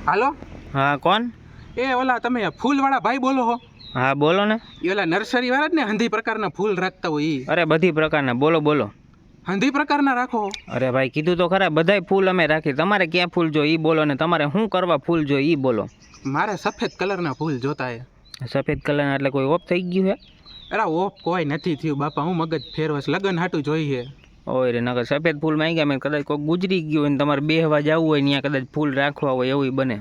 હાલો. હા કોણ? એ ઓલા તમે ફૂલવાળા ભાઈ બોલો હો? હા બોલો ને. એ ઓલા નર્સરી વાળા જ ને હંધી પ્રકારના ફૂલ રાખતા હોય ઈ? અરે બધી પ્રકારના, બોલો બોલો. હંધી પ્રકારના રાખો? અરે ભાઈ કીધું તો ખરા, બધાય ફૂલ અમે રાખી. તમારે ક્યાં ફૂલ જોઈએ ઈ બોલો ને, તમારે શું કરવા ફૂલ જોઈએ ઈ બોલો. મારે સફેદ કલરના ફૂલ જોતા હે. સફેદ કલરના એટલે કોઈ ઓફ થઈ ગયું હે? અરે ઓફ કોઈ નથી થયું બાપા, હું મગજ ફેરવસ, લગન હાટું જોઈએ. ઓય રે નકર સફેદ ફૂલ માંગ્યા મેં, કદાચ કોઈ ગુજરી ગયું હોય ને તમારે બેહવા જવું હોય ત્યાં કદાચ ફૂલ રાખવા હોય એવું બને.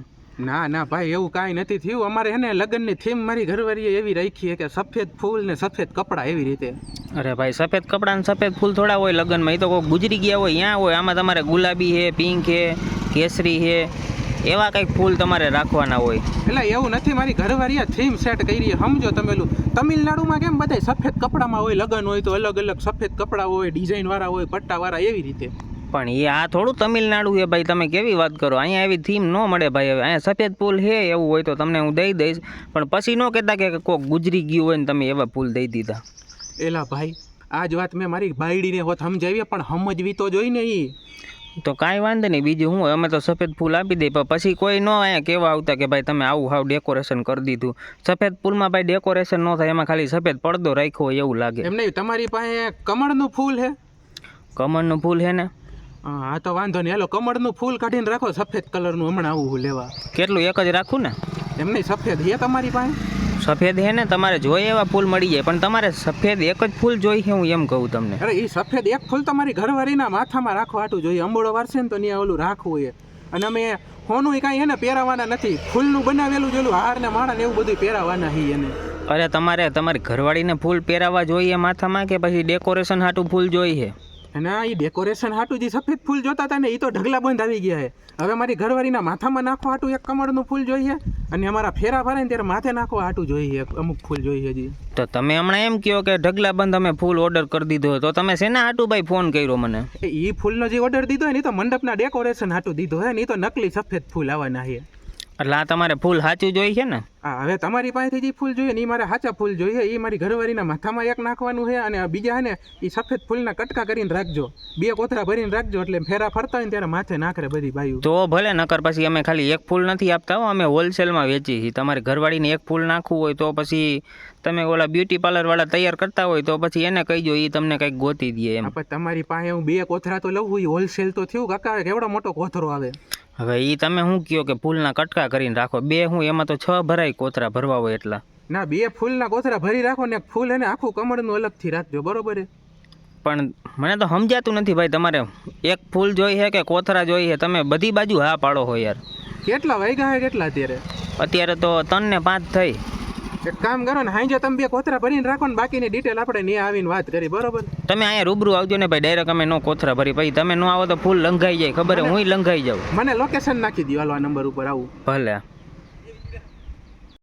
ના ના ભાઈ એવું કાંઈ નથી થયું. અમારે હે ને લગ્નની થીમ મારી ઘરવાળીએ એવી રાખી છે કે સફેદ ફૂલ ને સફેદ કપડાં એવી રીતે. અરે ભાઈ સફેદ કપડાં ને સફેદ ફૂલ થોડા હોય લગ્નમાં, એ તો કોઈ ગુજરી ગયા હોય ત્યાં હોય. આમાં તમારે ગુલાબી છે, પિંક છે, કેસરી છે, એવા કંઈક ફૂલ તમારે રાખવાના હોય. એટલે એવું નથી, મારી ઘરવાળીએ થીમ સેટ કરી, સમજો તમે. તમિલનાડુમાં કેમ બધા સફેદ કપડામાં હોય, લગ્ન હોય તો અલગ અલગ સફેદ કપડાં હોય, ડિઝાઇન વાળા હોય, પટ્ટા વાળા, એવી રીતે. પણ એ આ થોડું તમિલનાડુ છે ભાઈ, તમે કેવી વાત કરો? અહીંયા એવી થીમ ન મળે ભાઈ. હવે અહીંયા સફેદ ફૂલ છે એવું હોય તો તમને હું દઈ દઈશ, પણ પછી ન કહેતા કે કોઈક ગુજરી ગયું હોય ને તમે એવા ફૂલ દઈ દીધા. એલા ભાઈ આ જ વાત મેં મારી બાયડીને હોત સમજાવી, પણ સમજવી તો જોઈ ને ઈ. તો કાંઈ વાંધો નહીં, બીજું હું, અમે તો સફેદ ફૂલ આપી દઈએ, પણ પછી કોઈ ન અહીંયા કહેવા આવતા કે ભાઈ તમે આવું હાવ ડેકોરેશન કરી દીધું. સફેદ ફૂલમાં ભાઈ ડેકોરેશન ન થાય, એમાં ખાલી સફેદ પડદો રાખ્યો હોય એવું લાગે. એમ નહીં, તમારી પાસે કમળનું ફૂલ છે? કમળનું ફૂલ છે ને? હા તો વાંધો નહીં, હાલો કમળનું ફૂલ કાઢીને રાખો સફેદ કલરનું, હમણાં આવું લેવા. કેટલું? એક જ રાખું ને? એમ નહીં, સફેદ છે તમારી પાસે? સફેદ હે ને, તમારે જોઈએ એવા ફૂલ મળી જાય, પણ તમારે સફેદ એક જ ફૂલ જોઈએ હું એમ કહું તમને. અરે એ સફેદ એક ફૂલ તમારી ઘરવાળીના માથામાં રાખવા હાટું જોઈએ. અંબોળો વારશે ને તો ત્યાં ઓલું રાખવું હોય. અને અમે હોનું કાંઈ એને પહેરાવાના નથી, ફૂલનું બનાવેલું જોયેલું હાર ને માળા ને એવું બધું પહેરાવાના હી એને. અરે તમારે તમારી ઘરવાળીને ફૂલ પહેરાવા જોઈએ માથામાં, કે પછી ડેકોરેશન હાટું ફૂલ જોઈએ? ના એ ડેકોરેશન હાટું જે સફેદ ફૂલ જોતા હતા ને એ તો ઢગલા બંધ આવી ગયા છે. હવે મારી ઘરવાળીના માથામાં નાખવા હાટું એક કમળનું ફૂલ જોઈએ, અને અમારા ફેરા ભરે ને ત્યારે માથે નાખવા હાટું જોઈએ અમુક ફૂલ જોઈએ હજી. તો તમે હમણાં એમ કહો કે ઢગલા બંધ અમે ફૂલ ઓર્ડર કરી દીધો, તો તમે શેના હાટું ભાઈ ફોન કર્યો મને? એ ફૂલનો જે ઓર્ડર દીધો ને એ તો મંડપના ડેકોરેશન હાટું દીધો હે ને, એ તો નકલી સફેદ ફૂલ આવવાના છે. એટલે આ તમારે ફૂલ સાચું જોઈએ છે ને? હા, હવે તમારી પાસેથી જે ફૂલ જોઈએ ને એ મારે સાચા ફૂલ જોઈએ. એ મારી ઘરવાળીના માથામાં એક નાખવાનું છે, અને બીજા હે ને એ સફેદ ફૂલના કટકા કરીને રાખજો, 2 કોથળા ભરીને રાખજો, એટલે ફેરા ફરતા હોય ને ત્યારે માથે નાખરે બધી બાયું. તો ભલે, નકર પછી અમે ખાલી એક ફૂલ નથી આપતા હો, અમે હોલસેલમાં વેચીએ છીએ. તમારી ઘરવાળીને એક ફૂલ નાખવું હોય તો પછી તમે ઓલા બ્યુટી પાર્લર વાળા તૈયાર કરતા હોય તો પછી એને કહીજો, એ તમને કંઈક ગોતી દે એમ. તમારી પાસે હું 2 કોથળા તો લઉં, એ હોલસેલ તો થયું કાકા, કેવડો મોટો કોથળો આવે. હવે એ તમે શું કહો કે ફૂલના કટકા કરીને રાખો? 2 હું એમાં તો 6 ભરાય કોથળા ભરવા હોય એટલા. ના, 2 ફૂલના કોથળા ભરી રાખો ને, એક ફૂલ એને આખું કમળનું અલગથી રાખજો, બરોબર? પણ મને તો સમજાતું નથી ભાઈ, તમારે એક ફૂલ જોઈએ કે કોથળા જોઈએ? તમે બધી બાજુ હા પાડો હો યાર. કેટલા વાગ્યા હે કેટલા અત્યારે? અત્યારે તો 3 ને 5 થઈ. એક કામ કરો ને, હાંજે તમે 2 કોથળા ભરીને રાખો ને, બાકીની ડિટેલ આપણે ત્યાં આવીને વાત કરી, બરોબર? તમે અહીંયા રૂબરૂ આવજો ને ભાઈ, ડાયરેક્ટ અમે નો કોથળા ભરી. પછી તમે ન આવો તો ફૂલ લંઘાઈ જાય, ખબર હું લંઘાઈ જાઉં. મને લોકેશન નાખી દો, હાલો આ નંબર ઉપર આવું. ભલે.